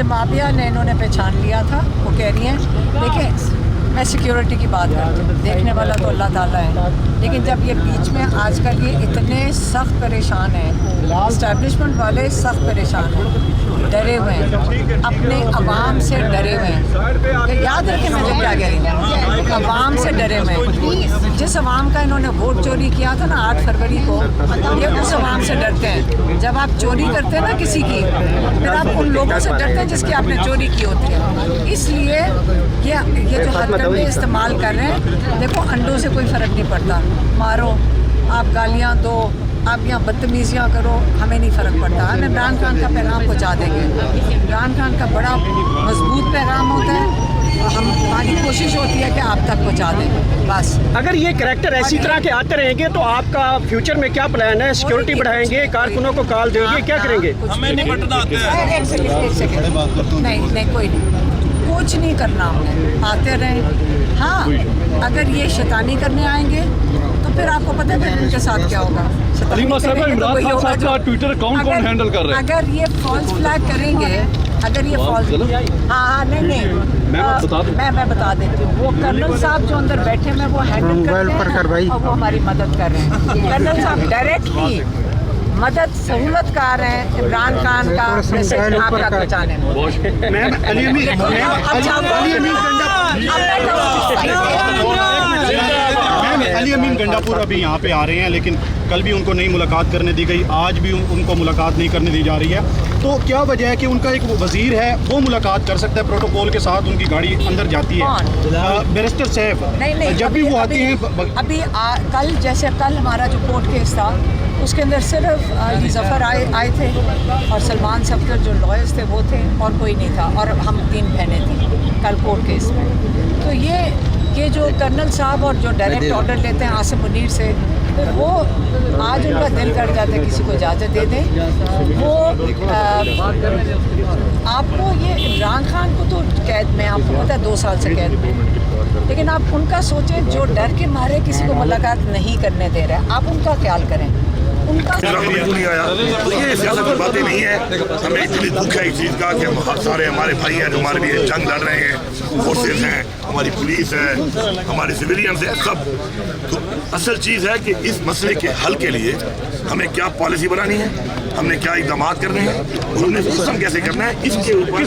जमाबिया ने इन्होंने पहचान लिया था। वो कह रही हैं देखिए मैं सिक्योरिटी की बात करती हूँ, देखने वाला तो अल्लाह ताला है, लेकिन जब ये बीच में आजकल ये इतने सख्त परेशान हैं, इस्टेब्लिशमेंट वाले सख्त परेशान हैं, डरे हुए हैं, अपने अवाम से डरे हुए हैं। याद रखें मैं जब क्या कह रही हूँ, अवाम से डरे हुए हैं। जिस अवाम का इन्होंने वोट चोरी किया था ना 8 फरवरी को, ये उस अवाम से डरते हैं। जब आप चोरी करते हैं ना किसी की, फिर आप उन लोगों से डरते हैं जिसकी आपने चोरी की होती है। इसलिए ये जो हथकंडे इस्तेमाल कर रहे हैं, देखो अंडों से कोई फ़र्क नहीं पड़ता, मारो आप, गालियाँ दो आप, यहाँ बदतमीजियाँ करो, हमें नहीं फ़र्क पड़ता। हम इमरान खान का पैगाम पहुँचा देंगे। इमरान खान का बड़ा मजबूत पैगाम होता है, हमारी कोशिश होती है कि आप तक पहुँचा दें बस। अगर ये करैक्टर इसी तरह के आते रहेंगे तो आपका फ्यूचर में क्या प्लान है? सिक्योरिटी बढ़ाएंगे, कारकुनों को कॉल देंगे, क्या करेंगे? हमें नहीं बटना आता है। एक सेकंड, नहीं कोई नहीं, कुछ नहीं करना हमने, आते रहें। हाँ, अगर ये शैतानी करने आएंगे तो फिर आपको पता है इनके साथ क्या होगा। अलीमा साहब, इमरान खान साहब का ट्विटर अकाउंट कौन हैंडल कर रहा है? अगर ये फॉल्स फ्लैग करेंगे, अगर ये फॉल्स, हाँ नहीं मैं बता देती हूँ। वो कर्नल साहब जो अंदर बैठे हैं वो हैंडल करते हैं और वो हमारी मदद कर रहे हैं। कर्नल साहब डायरेक्टली मदद सहूलतकार हैं इमरान खान का मैसेज आप तक पहुँचाने में। अली अमीन गंडापुर अभी यहाँ पे आ रहे हैं, लेकिन कल भी उनको नहीं मुलाकात करने दी गई, आज भी उनको मुलाकात नहीं करने दी जा रही है। तो क्या वजह है कि उनका एक वजीर है वो मुलाकात कर सकता है प्रोटोकॉल के साथ, उनकी गाड़ी अंदर जाती है। बैरिस्टर सैफ नहीं, जब भी वो आती हैं अभी कल जैसे कल हमारा जो कोर्ट केस था उसके अंदर सिर्फ अली ज़फ़र आए थे और सलमान सफदर जो लॉयर्स थे वो थे और कोई नहीं था, और हम 3 बहनें थी कल कोर्ट केस में। तो ये जो कर्नल साहब और जो डायरेक्ट ऑर्डर लेते हैं आसिम मुनीर से, तो वो आज उनका दिल कर जाता है किसी को इजाज़त दे दें। वो आपको ये इमरान खान को तो कैद में, आपको पता है 2 साल से कैद में, लेकिन आप उनका सोचें जो डर के मारे किसी को मुलाकात नहीं करने दे रहे हैं, आप उनका ख्याल करें। उनका नहीं आया तो ये सियासत की बातें नहीं है। हमें इतनी दुख है इस चीज़ का कि हम सारे हमारे भाई हैं जो हमारे लिए जंग लड़ रहे हैं, फोर्सेस हैं, हमारी पुलिस है, हमारे सिविलियंस हैं, सब। तो असल चीज़ है कि इस मसले के हल के लिए हमें क्या पॉलिसी बनानी है, हमने क्या इकदाम करने हैं और हमने सिस्टम कैसे करना है, इसके ऊपर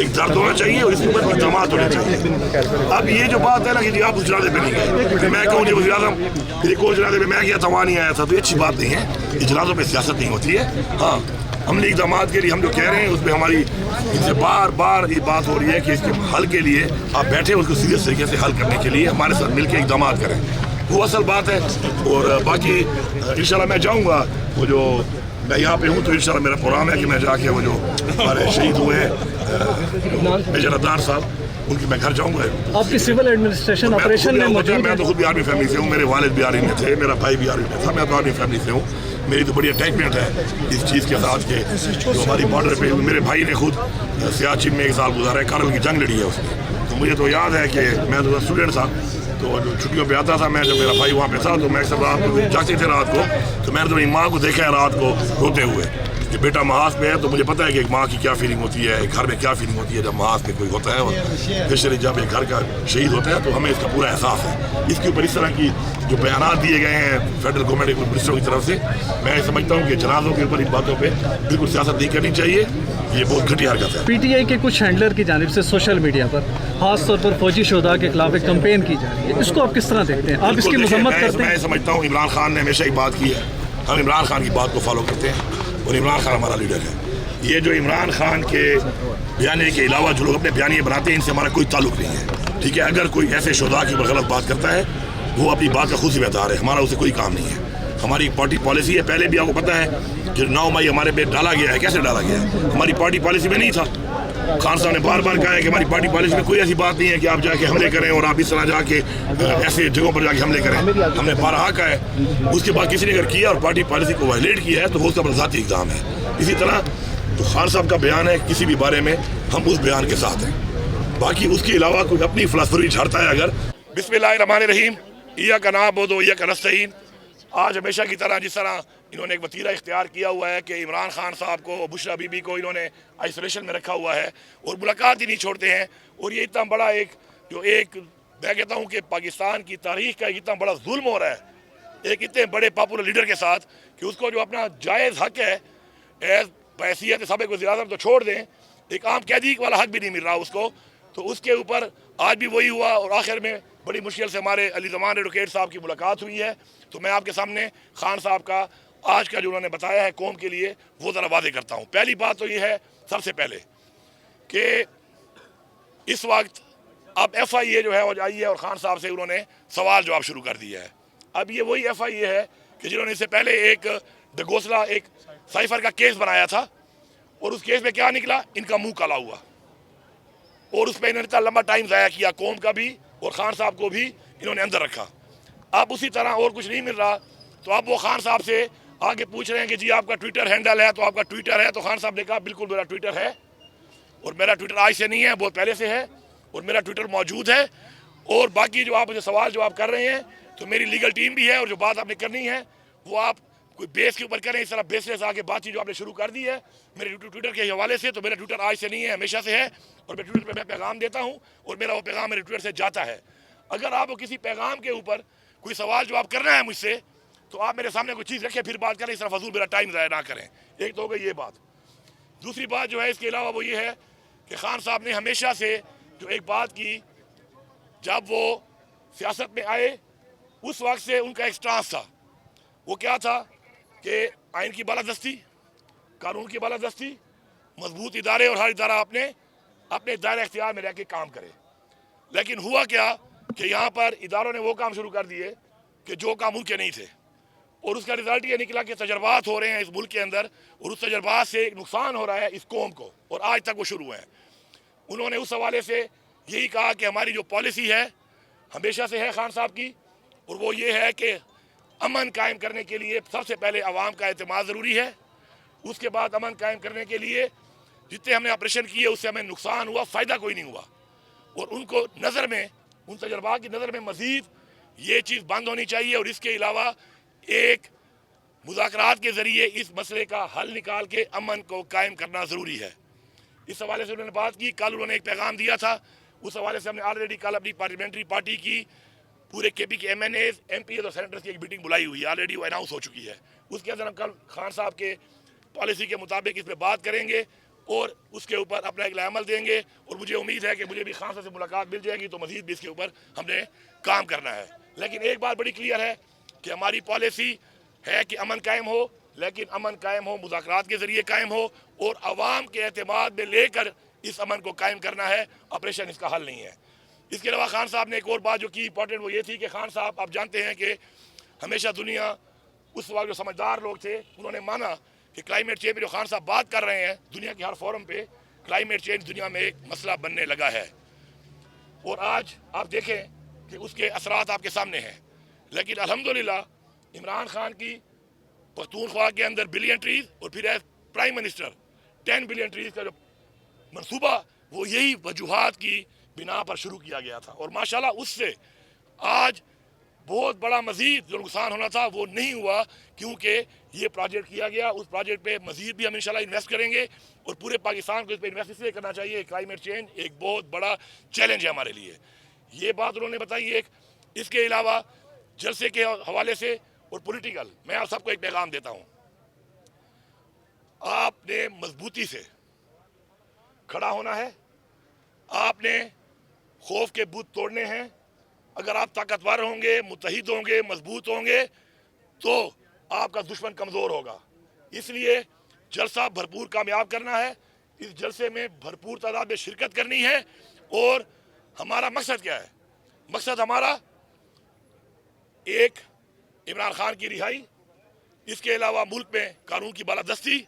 एक दर्द होना चाहिए और इसके ऊपर इकदाम होने चाहिए। अब ये जो बात है ना कि जी आप उस जनाजे पे नहीं गए, मैं कहूँ जी वज़ीर आज़म फिर एक और जनाजे पे मैं गया था, वहाँ नहीं आया था, तो ये अच्छी बात नहीं है। इजलासों पे सियासत नहीं होती है। हाँ, हमने इकदाम के लिए हम जो कह रहे हैं उसमें हमारी इनसे बार बार ये बात हो रही है कि इसके हल के लिए आप बैठे उसको सीरियस तरीके से हल करने के लिए हमारे साथ मिलकर इकदाम करें, वो असल बात है। और बाकी इंशाल्लाह मैं जाऊँगा, वो जो मैं यहाँ पे हूँ तो इंशाल्लाह मेरा प्रोग्राम है कि मैं जाके वो जो हमारे शहीद हुए हैं मेजर अदनान साहब, उनकी मैं घर जाऊँगा। आपकी सिविल एडमिनिस्ट्रेशन ऑपरेशन में मौजूद है? मैं तो खुद भी आर्मी फैमिली से हूँ, मेरे वालिद भी आर्मी में थे, मेरा भाई भी आर्मी में था, मैं तो आर्मी फैमिली से हूँ। मेरी तो बड़ी अटैचमेंट है इस चीज़ के साथ के जो हमारी बॉर्डर पे मेरे भाई ने खुद सियाचिन में 1 साल गुजारा है, कारगिल की जंग लड़ी है उसने। तो मुझे तो याद है कि मैं तो स्टूडेंट था, तो जो छुट्टियों पे आता था मैं, जब मेरा भाई वहाँ पे था तो मैं सब रात को जागते थे रात को, तो मैंने तो मेरी माँ को देखा है रात को रोते हुए कि बेटा महाज पे है। तो मुझे पता है कि एक माँ की क्या फीलिंग होती है, एक घर में क्या फीलिंग होती है जब महाज पे कोई होता है और स्पेशली जब एक घर का शहीद होता है, तो हमें इसका पूरा एहसास है। इसके ऊपर इस तरह की जो बयान दिए गए हैं फेडरल गवर्नमेंट के मिनिस्टरों की तरफ से, मैं समझता हूँ कि जनाजों के ऊपर इन बातों पर बिल्कुल सियासत नहीं करनी चाहिए, ये बहुत घटिया हरकत है। पीटीआई के कुछ हैंडलर की जानिब से सोशल मीडिया पर खास तौर पर फौजी शोधा के खिलाफ एक कैंपेन की जा रही है, इसको आप किस तरह देखते हैं? आप इसकी मजम्मत करते हैं? मैं समझता हूँ इमरान खान ने हमेशा एक बात की है, हम इमरान खान की बात को फॉलो करते हैं और इमरान खान हमारा लीडर है। ये जो इमरान खान के बयाने के अलावा जो लोग अपने बयानिए बनाते हैं, इनसे हमारा कोई ताल्लुक नहीं है, ठीक है। अगर कोई ऐसे शोधा के ऊपर गलत बात करता है वो अपनी बात का खुद जिम्मेदार है, हमारा उसे कोई काम नहीं है। हमारी पार्टी पॉलिसी है, पहले भी आपको पता है कि 9 मई हमारे पे डाला गया है। कैसे डाला गया है? हमारी पार्टी पॉलिसी में नहीं था। खान साहब ने बार बार कहा है कि हमारी पार्टी पॉलिसी में कोई ऐसी बात नहीं है कि आप जाके हमले करें और आप इस तरह जाके ऐसे जगहों पर जाके हमले करें। हमने बारहा कहा है, उसके बाद किसी ने अगर किया और पार्टी पॉलिसी को वायलेट किया है तो वो उसका अपना ज़ाती इक़दाम है। इसी तरह तो खान साहब का बयान है किसी भी बारे में, हम उस बयान के साथ हैं। बाकी उसके अलावा कोई अपनी फिलॉसफी झाड़ता है अगर, बिस्मिल्लाहिर्रहमानिर्रहीम, इय्याका नअबुदु व इय्याका नस्तईन। आज हमेशा की तरह जिस तरह انہوں نے ایک وتیرہ اختیار کیا ہوا ہے کہ عمران خان صاحب کو اور بشرا بی بی کو انہوں نے آئسولیشن میں رکھا ہوا ہے اور ملاقات ہی نہیں چھوڑتے ہیں. اور یہ اتنا بڑا میں کہتا ہوں کہ پاکستان کی تاریخ کا اتنا بڑا ظلم ہو رہا ہے ایک اتنے بڑے پاپولر لیڈر کے ساتھ کہ اس کو جو اپنا جائز حق ہے ایز بحیثیت سابق وزیر اعظم تو چھوڑ دیں, ایک عام قیدی والا حق بھی نہیں مل رہا اس کو. تو اس کے اوپر آج بھی وہی ہوا اور آخر میں بڑی مشکل سے ہمارے علی زمان ایڈوکیٹ صاحب کی ملاقات ہوئی ہے. تو میں آپ کے سامنے خان صاحب کا آج کا جو انہوں نے بتایا ہے قوم کے لیے وہ ذرا واضح کرتا ہوں. پہلی بات تو یہ ہے سب سے پہلے کہ اس وقت اب ایف آئی اے جو ہے وہ آئی ہے اور خان صاحب سے انہوں نے سوال جواب شروع کر دیا ہے. اب یہ وہی ایف آئی اے ہے کہ جنہوں نے اس سے پہلے ایک ڈگوسلا ایک سائفر کا کیس بنایا تھا اور اس کیس میں کیا نکلا, ان کا منہ کالا ہوا اور اس پہ انہوں نے اتنا لمبا ٹائم ضائع کیا, قوم کا بھی اور خان صاحب کو بھی انہوں نے اندر رکھا. اب اسی طرح اور کچھ نہیں مل رہا تو اب وہ خان صاحب سے آگے پوچھ رہے ہیں کہ جی آپ کا ٹویٹر ہینڈل ہے, تو آپ کا ٹویٹر ہے. تو خان صاحب نے کہا بالکل میرا ٹویٹر ہے اور میرا ٹویٹر آج سے نہیں ہے, بہت پہلے سے ہے اور میرا ٹویٹر موجود ہے. اور باقی جو آپ مجھے سوال جواب کر رہے ہیں تو میری لیگل ٹیم بھی ہے اور جو بات آپ نے کرنی ہے وہ آپ کوئی بیس کے اوپر کریں. اس طرح بیس لیس آگے بات چیت جو آپ نے شروع کر دی ہے میرے ٹویٹر کے حوالے سے, تو میرا ٹویٹر آج سے نہیں ہے, ہمیشہ سے ہے اور میں ٹویٹر پہ میں پیغام دیتا ہوں اور میرا وہ پیغام میرے ٹویٹر سے جاتا ہے. اگر آپ کو کسی پیغام کے اوپر کوئی سوال جواب کرنا ہے مجھ سے تو آپ میرے سامنے کوئی چیز رکھیں پھر بات کریں, اس طرح فضول میرا ٹائم ضائع نہ کریں. ایک تو ہو گئی یہ بات. دوسری بات جو ہے اس کے علاوہ وہ یہ ہے کہ خان صاحب نے ہمیشہ سے جو ایک بات کی, جب وہ سیاست میں آئے اس وقت سے ان کا ایک سٹانس تھا. وہ کیا تھا کہ آئین کی بالادستی, قانون کی بالادستی, مضبوط ادارے اور ہر ادارہ اپنے دائرہ اختیار میں رہ کے کام کرے. لیکن ہوا کیا کہ یہاں پر اداروں نے وہ کام شروع کر دیے کہ جو کام ان کے نہیں تھے اور اس کا رزلٹ یہ نکلا کہ تجربات ہو رہے ہیں اس ملک کے اندر اور اس تجربات سے ایک نقصان ہو رہا ہے اس قوم کو اور آج تک وہ شروع ہیں. انہوں نے اس حوالے سے یہی کہا کہ ہماری جو پالیسی ہے ہمیشہ سے ہے خان صاحب کی, اور وہ یہ ہے کہ امن قائم کرنے کے لیے سب سے پہلے عوام کا اعتماد ضروری ہے. اس کے بعد امن قائم کرنے کے لیے جتنے ہم نے آپریشن کیے اس سے ہمیں نقصان ہوا, فائدہ کوئی نہیں ہوا. اور ان کو نظر میں, ان تجربات کی نظر میں مزید یہ چیز بند ہونی چاہیے اور اس کے علاوہ ایک مذاکرات کے ذریعے اس مسئلے کا حل نکال کے امن کو قائم کرنا ضروری ہے. اس حوالے سے انہوں نے بات کی. کل انہوں نے ایک پیغام دیا تھا, اس حوالے سے ہم نے آلریڈی کل اپنی پارلیمنٹری پارٹی کی پورے کے K P MNAs, MPAs اور سینیٹرز کی ایک میٹنگ بلائی ہوئی ہے, آلریڈی وہ اناؤنس ہو چکی ہے. اس کے اندر ہم کل خان صاحب کے پالیسی کے مطابق اس پہ بات کریں گے اور اس کے اوپر اپنا ایک عمل دیں گے. اور مجھے امید ہے کہ مجھے بھی خان صاحب سے ملاقات مل جائے گی تو مزید بھی اس کے اوپر ہم نے کام کرنا ہے. لیکن ایک بات بڑی کلیئر ہے کہ ہماری پالیسی ہے کہ امن قائم ہو, لیکن امن قائم ہو مذاکرات کے ذریعے قائم ہو اور عوام کے اعتماد میں لے کر اس امن کو قائم کرنا ہے. آپریشن اس کا حل نہیں ہے. اس کے علاوہ خان صاحب نے ایک اور بات جو کی امپورٹنٹ وہ یہ تھی کہ خان صاحب آپ جانتے ہیں کہ ہمیشہ دنیا اس وقت جو سمجھدار لوگ تھے انہوں نے مانا کہ کلائمیٹ چینج پہ جو خان صاحب بات کر رہے ہیں دنیا کے ہر فورم پہ کلائمیٹ چینج دنیا میں ایک مسئلہ بننے لگا ہے اور آج آپ دیکھیں کہ اس کے اثرات آپ کے سامنے ہیں. لیکن الحمدللہ عمران خان کی پختونخوا کے اندر بلین ٹریز اور پھر as prime minister 10 billion trees کا جو منصوبہ وہ یہی وجوہات کی بنا پر شروع کیا گیا تھا اور ماشاءاللہ اس سے آج بہت بڑا مزید جو نقصان ہونا تھا وہ نہیں ہوا کیونکہ یہ پروجیکٹ کیا گیا. اس پروجیکٹ پہ مزید بھی ہم انشاءاللہ انویسٹ کریں گے اور پورے پاکستان کو اس پہ انویسٹ اس لیے کرنا چاہیے. کلائمیٹ چینج ایک بہت بڑا چیلنج ہے ہمارے لیے, یہ بات انہوں نے بتائی. ایک اس کے علاوہ جلسے کے حوالے سے اور پولیٹیکل میں آپ سب کو ایک پیغام دیتا ہوں, آپ نے مضبوطی سے کھڑا ہونا ہے, آپ نے خوف کے بت توڑنے ہیں. اگر آپ طاقتور ہوں گے, متحد ہوں گے, مضبوط ہوں گے تو آپ کا دشمن کمزور ہوگا. اس لیے جلسہ بھرپور کامیاب کرنا ہے, اس جلسے میں بھرپور تعداد میں شرکت کرنی ہے. اور ہمارا مقصد کیا ہے؟ مقصد ہمارا ایک عمران خان کی رہائی, اس کے علاوہ ملک میں قانون کی بالادستی,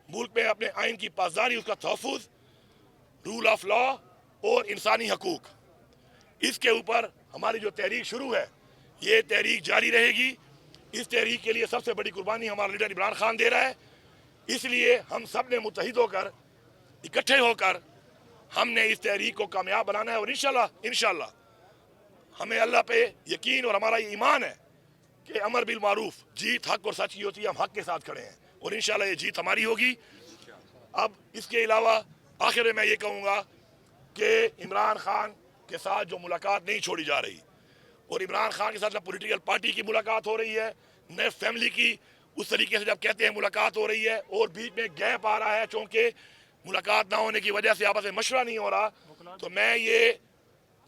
ملک میں اپنے آئین کی پاسداری, اس کا تحفظ, رول آف لا اور انسانی حقوق. اس کے اوپر ہماری جو تحریک شروع ہے یہ تحریک جاری رہے گی. اس تحریک کے لیے سب سے بڑی قربانی ہمارا لیڈر عمران خان دے رہا ہے. اس لیے ہم سب نے متحد ہو کر, اکٹھے ہو کر ہم نے اس تحریک کو کامیاب بنانا ہے. اور انشاءاللہ ہمیں اللہ پہ یقین اور ہمارا یہ ایمان ہے कि अमर बिल मारूफ, जीत हक और सच की होती है, हम हक के साथ खड़े हैं और इंशाल्लाह ये जीत हमारी होगी। अब इसके अलावा आखिर में मैं ये कहूँगा कि इमरान खान के साथ जो मुलाकात नहीं छोड़ी जा रही, और इमरान खान के साथ न पॉलिटिकल पार्टी की मुलाकात हो रही है न फैमिली की, उस तरीके से जब कहते हैं मुलाकात हो रही है और बीच में गैप आ रहा है चूँकि मुलाकात ना होने की वजह से आपस में मशवरा नहीं हो रहा, तो मैं ये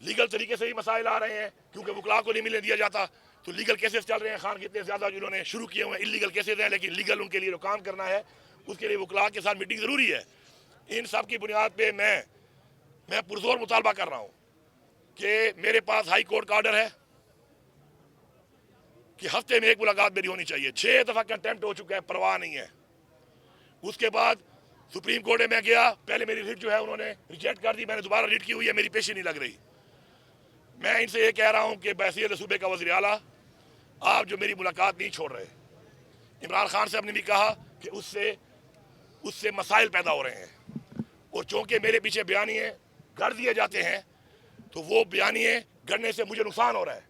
लीगल तरीके से ही मसाइल आ रहे हैं क्योंकि वकला को नहीं मिलने दिया जाता, तो लीगल केसेस चल रहे हैं खान के इतने ज़्यादा जिन्होंने शुरू किए हुए हैं, इलीगल केसेस हैं, लेकिन लीगल उनके लिए जो काम करना है उसके लिए वकला के साथ मीटिंग ज़रूरी है। इन सब की बुनियाद पे मैं पुरजोर मुतालबा कर रहा हूँ कि मेरे पास हाई कोर्ट का ऑर्डर है कि हफ्ते में एक मुलाकात मेरी होनी चाहिए। 6 दफ़ा कंटेम्प्ट हो चुका है, परवाह नहीं है। उसके बाद सुप्रीम कोर्ट में मैं गया, पहले मेरी रिट जो है उन्होंने रिजेक्ट कर दी, मैंने दोबारा रिट की हुई है, मेरी पेशी नहीं लग रही। मैं इनसे ये कह रहा हूँ कि बहसीयत सूबे का वज़ीर आला, आप जो मेरी मुलाकात नहीं छोड़ रहे, इमरान खान से हमने भी कहा कि उससे मसाइल पैदा हो रहे हैं और चूँकि मेरे पीछे बयानिए गढ़ दिए जाते हैं तो वो बयानिए गढ़ने से मुझे नुकसान हो रहा है।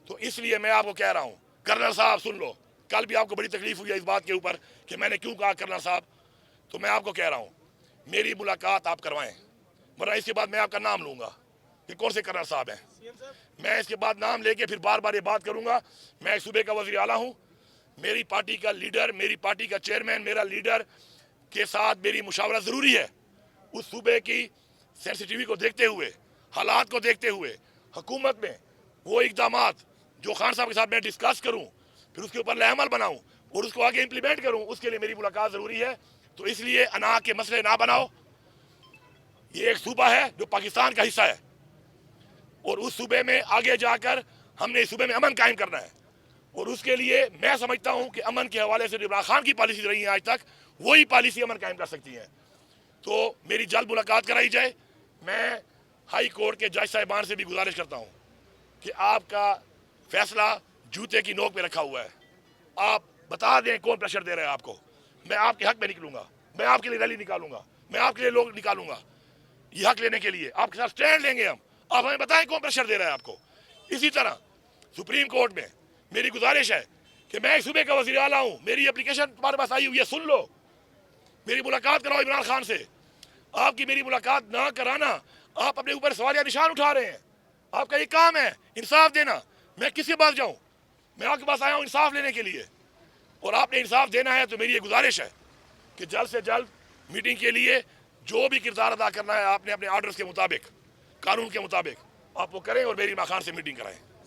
तो इसलिए मैं आपको कह रहा हूँ, कर्नल साहब सुन लो, कल भी आपको बड़ी तकलीफ हुई है इस बात के ऊपर कि मैंने क्यों कहा कर्नल साहब, तो मैं आपको कह रहा हूँ मेरी मुलाकात आप करवाएं, वरना इसके बाद मैं आपका नाम लूँगा कि कौन से कर्नल साहब हैं। मैं इसके बाद नाम लेके फिर बार बार ये बात करूँगा। मैं एक सूबे का वज़ीर आला हूँ, मेरी पार्टी का लीडर, मेरी पार्टी का चेयरमैन, मेरा लीडर के साथ मेरी मुशावरत ज़रूरी है। उस सूबे की सेंसिटिविटी को देखते हुए, हालात को देखते हुए, हुकूमत में वो इक़दामात जो खान साहब के साथ मैं डिस्कस करूँ, फिर उसके ऊपर लाएअमल बनाऊँ और उसको आगे इम्प्लीमेंट करूँ, उसके लिए मेरी मुलाकात ज़रूरी है। तो इसलिए अना के मसले ना बनाओ। ये एक सूबा है जो पाकिस्तान का हिस्सा है और उस सूबे में आगे जाकर हमने इस सूबे में अमन कायम करना है और उसके लिए मैं समझता हूँ कि अमन के हवाले से जो इमरान खान की पॉलिसी रही है आज तक, वही पॉलिसी अमन कायम कर सकती है। तो मेरी जल्द मुलाकात कराई जाए। मैं हाई कोर्ट के जज साहिबान से भी गुजारिश करता हूँ कि आपका फैसला जूते की नोक पे रखा हुआ है, आप बता दें कौन प्रेशर दे रहा है आपको। मैं आपके हक में निकलूंगा, मैं आपके लिए रैली निकालूंगा, मैं आपके लिए लोग निकालूंगा, ये हक लेने के लिए आपके साथ स्टैंड लेंगे हम। आप हमें बताएं कौन प्रेशर दे रहा है आपको। इसी तरह सुप्रीम कोर्ट में मेरी गुजारिश है कि मैं एक सूबे का वज़ीर आला हूँ, मेरी एप्लीकेशन तुम्हारे पास आई हुई है, सुन लो, मेरी मुलाकात कराओ इमरान खान से। आपकी मेरी मुलाकात ना कराना, आप अपने ऊपर सवालिया निशान उठा रहे हैं। आपका ये काम है इंसाफ देना। मैं किसके पास जाऊँ? मैं आपके पास आया हूँ इंसाफ लेने के लिए और आपने इंसाफ देना है। तो मेरी ये गुजारिश है कि जल्द से जल्द मीटिंग के लिए जो भी किरदार अदा करना है आपने अपने ऑर्डर्स के मुताबिक, कानून के मुताबिक आप वो करें और मेरी इमरान खान से मीटिंग कराएं।